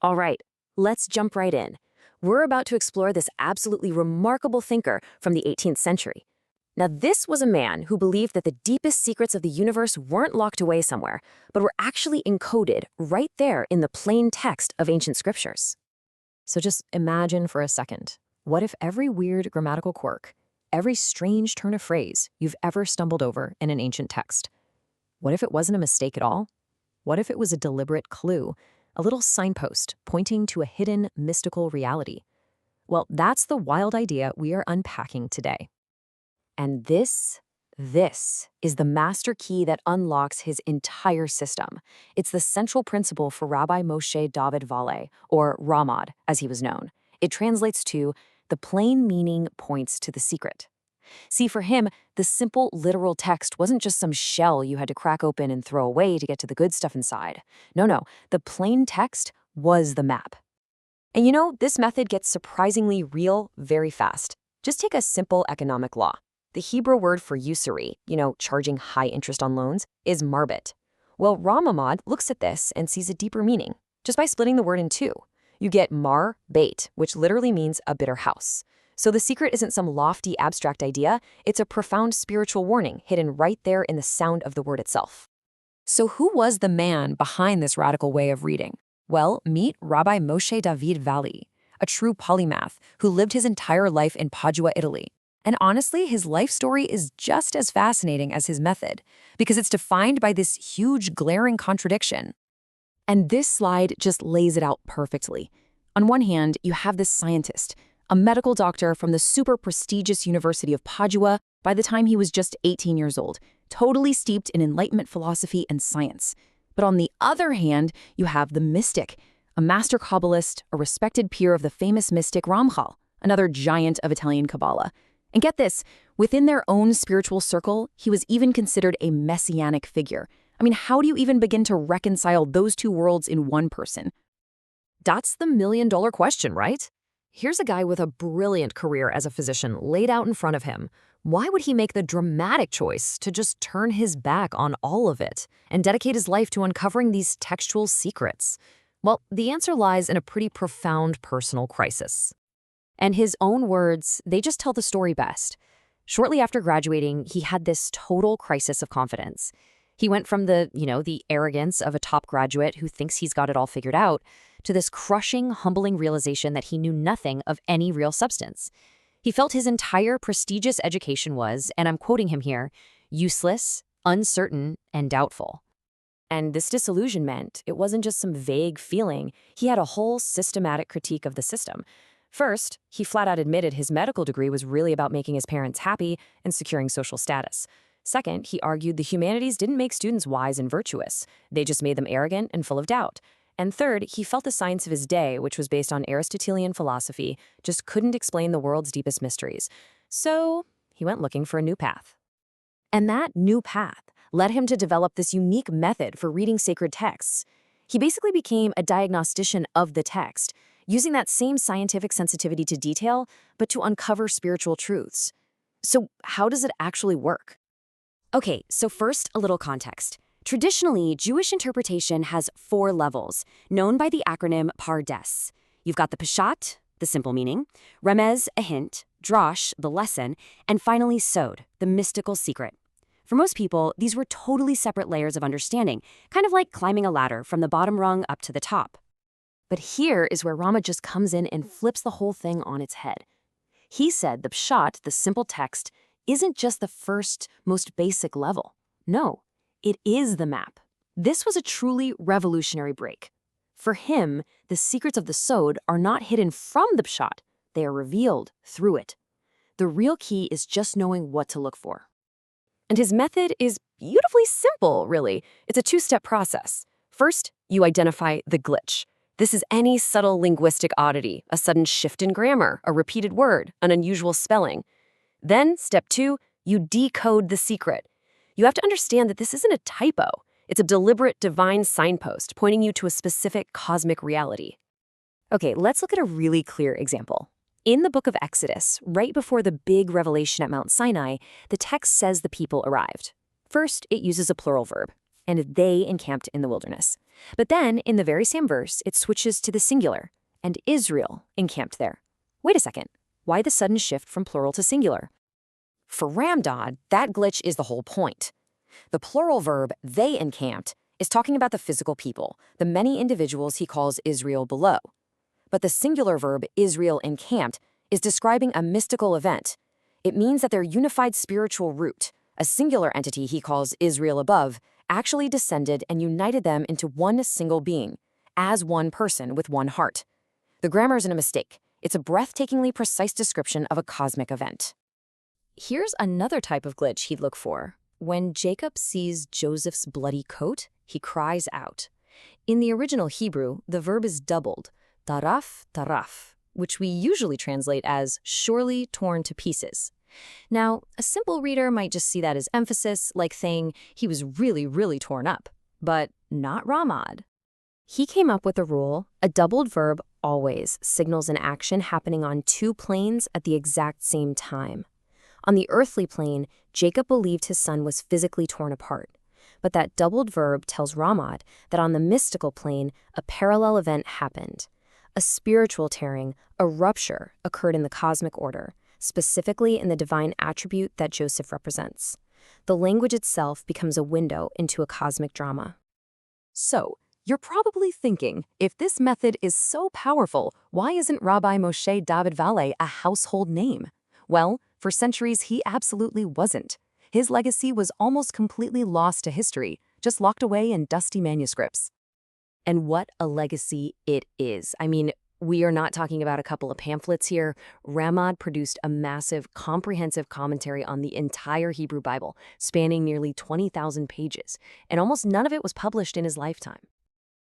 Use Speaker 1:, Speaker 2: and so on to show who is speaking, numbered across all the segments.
Speaker 1: All right, let's jump right in. We're about to explore this absolutely remarkable thinker from the 18th century. Now, this was a man who believed that the deepest secrets of the universe weren't locked away somewhere, but were actually encoded right there in the plain text of ancient scriptures.
Speaker 2: So just imagine for a second. What if every weird grammatical quirk, every strange turn of phrase you've ever stumbled over in an ancient text? What if it wasn't a mistake at all? What if it was a deliberate clue, a little signpost pointing to a hidden mystical reality? Well, that's the wild idea we are unpacking today.
Speaker 1: And this is the master key that unlocks his entire system. It's the central principle for Rabbi Moshe David Valle, or Ramad, as he was known. It translates to, the plain meaning points to the secret. See, for him, the simple literal text wasn't just some shell you had to crack open and throw away to get to the good stuff inside. No, the plain text was the map.
Speaker 2: And you know, this method gets surprisingly real very fast. Just take a simple economic law. The Hebrew word for usury, charging high interest on loans, is marbit. Well, Ramamad looks at this and sees a deeper meaning, just by splitting the word in two. You get mar, bait, which literally means a bitter house. So the secret isn't some lofty abstract idea, it's a profound spiritual warning hidden right there in the sound of the word itself. So who was the man behind this radical way of reading? Well, meet Rabbi Moshe David Valle, a true polymath who lived his entire life in Padua, Italy. And honestly, his life story is just as fascinating as his method, because it's defined by this huge, glaring contradiction. And this slide just lays it out perfectly. On one hand, you have this scientist, a medical doctor from the super prestigious University of Padua by the time he was just 18 years old, totally steeped in Enlightenment philosophy and science. But on the other hand, you have the mystic, a master Kabbalist, a respected peer of the famous mystic Ramchal, another giant of Italian Kabbalah. And get this, within their own spiritual circle, he was even considered a messianic figure. I mean, how do you even begin to reconcile those two worlds in one person?
Speaker 1: That's the million-dollar question, right? Here's a guy with a brilliant career as a physician laid out in front of him. Why would he make the dramatic choice to just turn his back on all of it and dedicate his life to uncovering these textual secrets? Well, the answer lies in a pretty profound personal crisis. And his own words, they just tell the story best. Shortly after graduating, he had this total crisis of confidence. He went from the arrogance of a top graduate who thinks he's got it all figured out to this crushing, humbling realization that he knew nothing of any real substance. He felt his entire prestigious education was, and I'm quoting him here, useless, uncertain, and doubtful. And this disillusionment, it wasn't just some vague feeling. He had a whole systematic critique of the system. First, he flat out admitted his medical degree was really about making his parents happy and securing social status. Second, he argued the humanities didn't make students wise and virtuous. They just made them arrogant and full of doubt. And third, he felt the science of his day, which was based on Aristotelian philosophy, just couldn't explain the world's deepest mysteries. So he went looking for a new path. And that new path led him to develop this unique method for reading sacred texts. He basically became a diagnostician of the text, using that same scientific sensitivity to detail, but to uncover spiritual truths. So how does it actually work? Okay, so first, a little context. Traditionally, Jewish interpretation has 4 levels, known by the acronym Pardes. You've got the Peshat, the simple meaning, Remez, a hint, Drash, the lesson, and finally Sod, the mystical secret. For most people, these were totally separate layers of understanding, kind of like climbing a ladder from the bottom rung up to the top. But here is where Rama just comes in and flips the whole thing on its head. He said the Pshat, the simple text, isn't just the first, most basic level. No, it is the map. This was a truly revolutionary break. For him, the secrets of the Sod are not hidden from the Pshat, they are revealed through it. The real key is just knowing what to look for. And his method is beautifully simple, really. It's a 2-step process. First, you identify the glitch. This is any subtle linguistic oddity, a sudden shift in grammar, a repeated word, an unusual spelling. Then, step 2, you decode the secret. You have to understand that this isn't a typo. It's a deliberate divine signpost pointing you to a specific cosmic reality. Okay, let's look at a really clear example. In the book of Exodus, right before the big revelation at Mount Sinai, the text says the people arrived. First, it uses a plural verb.
Speaker 2: and they encamped in the wilderness. But then, in the very same verse, it switches to the singular, and Israel encamped there. Wait a second, why the sudden shift from plural to singular? For Ramdod, that glitch is the whole point. The plural verb, they encamped, is talking about the physical people, the many individuals he calls Israel below. But the singular verb, Israel encamped, is describing a mystical event. It means that their unified spiritual root, a singular entity he calls Israel above, actually descended and united them into one single being, as one person with one heart. The grammar isn't a mistake. It's a breathtakingly precise description of a cosmic event. Here's another type of glitch he'd look for. When Jacob sees Joseph's bloody coat, he cries out. In the original Hebrew, the verb is doubled, taraf, taraf, which we usually translate as surely torn to pieces. Now, a simple reader might just see that as emphasis, like saying he was really, really torn up. But not Ramad. He came up with a rule: a doubled verb always signals an action happening on two planes at the exact same time. On the earthly plane, Jacob believed his son was physically torn apart. But that doubled verb tells Ramad that on the mystical plane, a parallel event happened. A spiritual tearing, a rupture, occurred in the cosmic order, specifically in the divine attribute that Joseph represents. The language itself becomes a window into a cosmic drama.
Speaker 1: So, you're probably thinking, if this method is so powerful, why isn't Rabbi Moshe David Valle a household name? Well, for centuries he absolutely wasn't. His legacy was almost completely lost to history, just locked away in dusty manuscripts. And what a legacy it is. I mean, we are not talking about a couple of pamphlets here. Ramad produced a massive, comprehensive commentary on the entire Hebrew Bible, spanning nearly 20,000 pages, and almost none of it was published in his lifetime.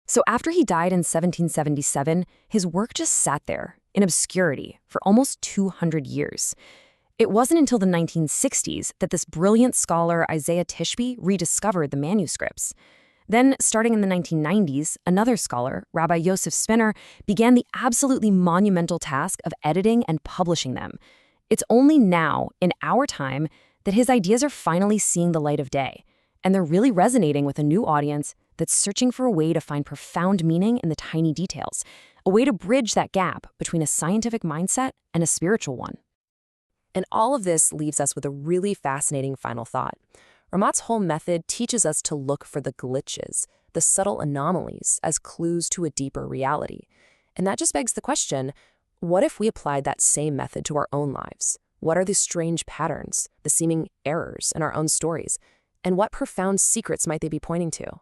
Speaker 1: So after he died in 1777, his work just sat there, in obscurity, for almost 200 years. It wasn't until the 1960s that this brilliant scholar Isaiah Tishby rediscovered the manuscripts. Then, starting in the 1990s, another scholar, Rabbi Yosef Spinner, began the absolutely monumental task of editing and publishing them. It's only now, in our time, that his ideas are finally seeing the light of day, and they're really resonating with a new audience that's searching for a way to find profound meaning in the tiny details, a way to bridge that gap between a scientific mindset and a spiritual one. And all of this leaves us with a really fascinating final thought. Ramat's whole method teaches us to look for the glitches, the subtle anomalies, as clues to a deeper reality. And that just begs the question, what if we applied that same method to our own lives? What are the strange patterns, the seeming errors in our own stories? And what profound secrets might they be pointing to?